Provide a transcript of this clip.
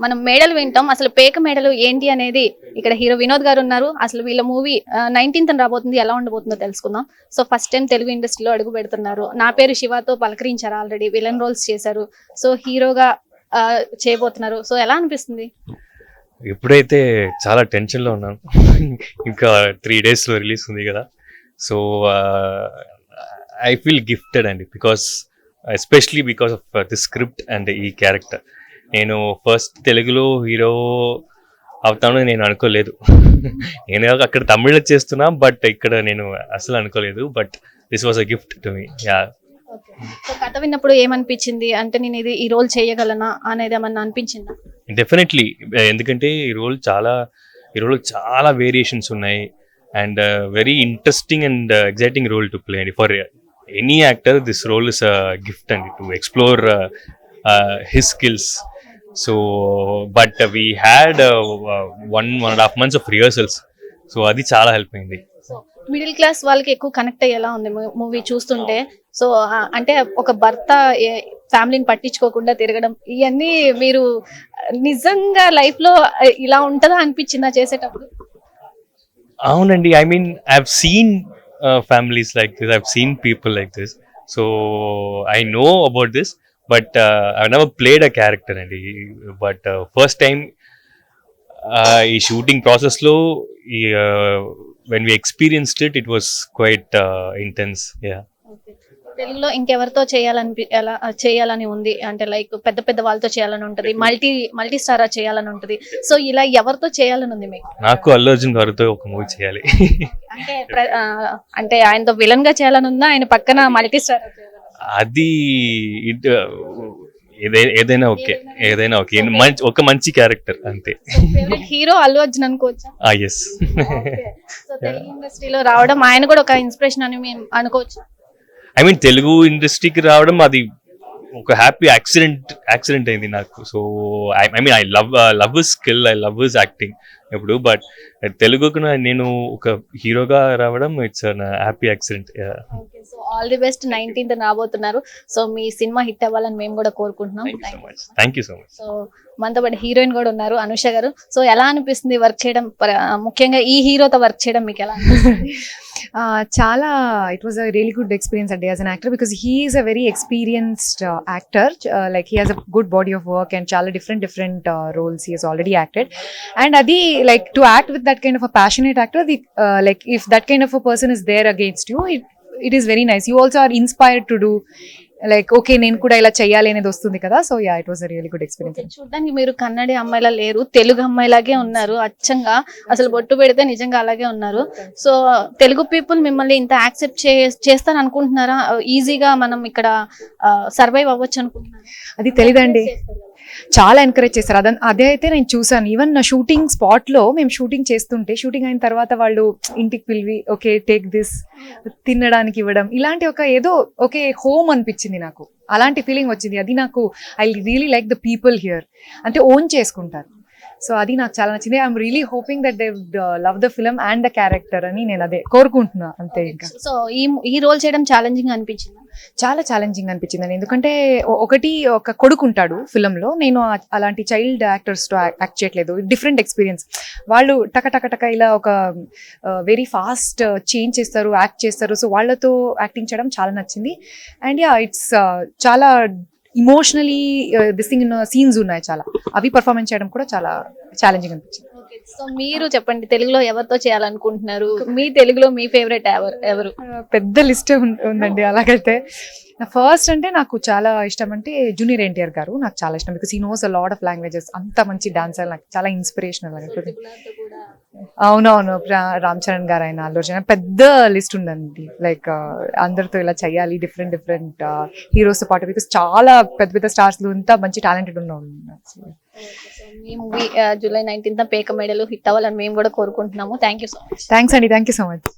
మనం మేడలు వింటాం, అసలు పేక మేడలు ఏంటి అనేది ఇక్కడ హీరో వినోద్ గారు ఉన్నారు. అసలు వీళ్ళ మూవీ 19th రాబోతుంది, ఎలా ఉండబోతుందో తెలుసుకుందాం. సో ఫస్ట్ టైం తెలుగు ఇండస్ట్రీలో అడుగు పెడుతున్నారు. నా పేరు శివతో పలకరించారు, ఆల్రెడీ విలన్ రోల్స్ చేశారు. సో హీరోగా చేయబోతున్నారు. సో ఎలా అనిపిస్తుంది? ఇప్పుడైతే చాలా టెన్షన్లో ఉన్నాను. ఇంకా 3 daysలో రిలీజ్ ఉంది కదా. సో ఐ ఫీల్ గిఫ్టెడ్ అండి, because especially because of the script and ఈ క్యారెక్టర్. నేను ఫస్ట్ తెలుగులో హీరో అవుతానని నేను అనుకోలేదు. నేను అక్కడ తమిళ్లో చేస్తున్నా, బట్ ఇక్కడ నేను అసలు అనుకోలేదు. But this was a gift to me. Yeah. So కథ విన్నప్పుడు ఏమనిపించింది? అంటే నేను ఈ రోల్ చేయగలనా అనేది ఏమన్నా అనిపించిందా? డెఫినెట్లీ, ఎందుకంటే ఈ రోల్ చాలా వేరియేషన్స్ ఉన్నాయి. And very interesting and exciting role to play అండి. For any actor this role is a gift అండి, to explore his skills. So but we had 1.5 months of rehearsals. So అది చాలా help అయింది. Middle class వాళ్ళకి ఎక్కువ connect అయ్యేలా ఉంది movie చూస్తుంటే. సో అంటే ఒక భర్త ఫ్యామిలీని పట్టించుకోకుండా తిరగడం, ఇవన్నీ మీరు నిజంగా లైఫ్ లో ఇలా ఉంటుందా అనిపించిందా చేసేటప్పుడు? అవునండి, I mean I have seen families like this, I've seen people like this, so I know about this, but I've never played a character and but first time ఈ షూటింగ్ ప్రాసెస్ లో when we experienced it, it was quite intense. Yeah. తెలుగులో ఇంకెవరితో చేయాలని ఉంది అంటే like పెద్ద పెద్ద వాళ్ళతో చేయాలని ఉంటది, మల్టీ స్టార్ చేయాలని ఉంటది. సో ఇలా ఎవరితో చేయాలని ఉంది మీకు? నాకు అల్లు అర్జున్ గారితో ఒక మూవీ చేయాలి. అంటే ఆయనతో విలన్ గా చేయాలని ఉందా, ఆయన పక్కన మల్టీ స్టార్? అది ఏదైనా ఓకే, ఒక మంచి క్యారెక్టర్ అంతే. హీరో అల్లు అర్జున్ అనుకోవచ్చా? ఎస్. సో తెలుగు ఇండస్ట్రీలో రావడం ఆయన కూడా ఒక ఇన్స్పిరేషన్ అని మేము అనుకోవచ్చు. ఐ మీన్ తెలుగు ఇండస్ట్రీకి రావడం అది ఒక హ్యాపీ యాక్సిడెంట్ అయింది నాకు. So I mean I love his skill, I love his acting ఎప్పుడు. బట్ తెలుగుకు నేను ఒక హీరోగా రావడం it's happy accident. So all the best. 19th రాబోతున్నారు. సో మీ సినిమా హిట్ అవ్వాలని మేము కూడా కోరుకుంటున్నాం. Thank you so much. So మనతో పాటు హీరోయిన్ కూడా ఉన్నారు, అనుష గారు. సో ఎలా అనిపిస్తుంది వర్క్ చేయడం, ముఖ్యంగా ఈ హీరోతో వర్క్ చేయడం మీకు ఎలా అనిపిస్తుంది? చాలా it was a really good experience అండి as an actor, because he is a very experienced actor. Like he has a good body of work and చాలా different roles he has already acted. And అది like to act with that kind of a passionate actor, like if that kind of a person is there against you, it is very nice. You also are inspired to do like okay నేను కూడా ఇలా చెయ్యాలి అనేది వస్తుంది కదా. So yeah, it was a really good experience. చూడడానికి మీరు కన్నడ అమ్మాయిలా లేరు, తెలుగు అమ్మాయిలాగే ఉన్నారు అచ్చంగా. అసలు బొట్టు పెడితే నిజంగా అలాగే ఉన్నారు. సో తెలుగు పీపుల్ మిమ్మల్ని ఇంత యాక్సెప్ట్ చేస్తారు అనుకుంటున్నారా? ఈజీగా మనం ఇక్కడ సర్వైవ్ అవ్వచ్చు అనుకుంటున్నారా? అది తెలీదండి, చాలా ఎంకరేజ్ చేస్తారు. అదే అయితే నేను చూసాను. ఈవెన్ నా షూటింగ్ స్పాట్ లో మేము షూటింగ్ చేస్తుంటే, షూటింగ్ అయిన తర్వాత వాళ్ళు ఇంటికి పిలివి ఓకే టేక్ దిస్ తినడానికి ఇవ్వడం, ఇలాంటి ఒక ఏదో ఓకే హోమ్ అనిపించింది నాకు. అలాంటి ఫీలింగ్ వచ్చింది. అది నాకు I really like the people here, అంటే ఓన్ చేసుకుంటారు. సో అది నాకు చాలా నచ్చింది. I'm really hoping that they would love the film and the character అని నేను అదే కోరుకుంటున్నా అంతే. ఇంకా సో ఈ రోల్ చేయడం ఛాలెంజింగ్ అనిపించింది? చాలా ఛాలెంజింగ్ అనిపించింది ఎందుకంటే ఒక కొడుకు ఉంటాడు ఫిల్మ్లో. నేను అలాంటి చైల్డ్ యాక్టర్స్తో యాక్ట్ చేయట్లేదు. Different experience. వాళ్ళు టక ఇలా ఒక వెరీ ఫాస్ట్ చేంజ్ చేస్తారు, యాక్ట్ చేస్తారు. సో వాళ్ళతో యాక్టింగ్ చేయడం చాలా నచ్చింది. అండ్ యా, ఇట్స్ చాలా ఇమోషనలీ దిస్టింగ్ సీన్స్ ఉన్నాయి చాలా, అవి పర్ఫార్మెన్స్ చేయడం కూడా చాలా ఛాలెంజింగ్ అనిపించింది. సో మీరు చెప్పండి, తెలుగులో ఎవరితో చేయాలనుకుంటున్నారు? మీ తెలుగులో మీ ఫేవరెట్ ఎవరు? పెద్ద లిస్టే ఉందండి. అలాగైతే ఫస్ట్ అంటే నాకు చాలా ఇష్టం అంటే జూనియర్ ఎన్టీఆర్ గారు నాకు చాలా ఇష్టం, because he knows a lot of languages. అంత మంచి డాన్సర్, నాకు చాలా ఇన్స్పిరేషనల్ అనుకుంటుంది. అవునవును, రామ్ చరణ్ గారు, ఆయన అల్లు అర్జున్, పెద్ద లిస్ట్ ఉందండి. లైక్ అందరితో ఇలా చెయ్యాలి, డిఫరెంట్ హీరోస్తో పాటు, బికాస్ చాలా పెద్ద స్టార్స్ ఇంత మంచి టాలెంటెడ్ ఉన్నారు. మీ మూవీ July 19th పేక మేడలు హిట్ అవ్వాలని మేము కూడా కోరుకుంటున్నాము. Thank you so much. Thanks అండి, థ్యాంక్ యూ సో మచ్.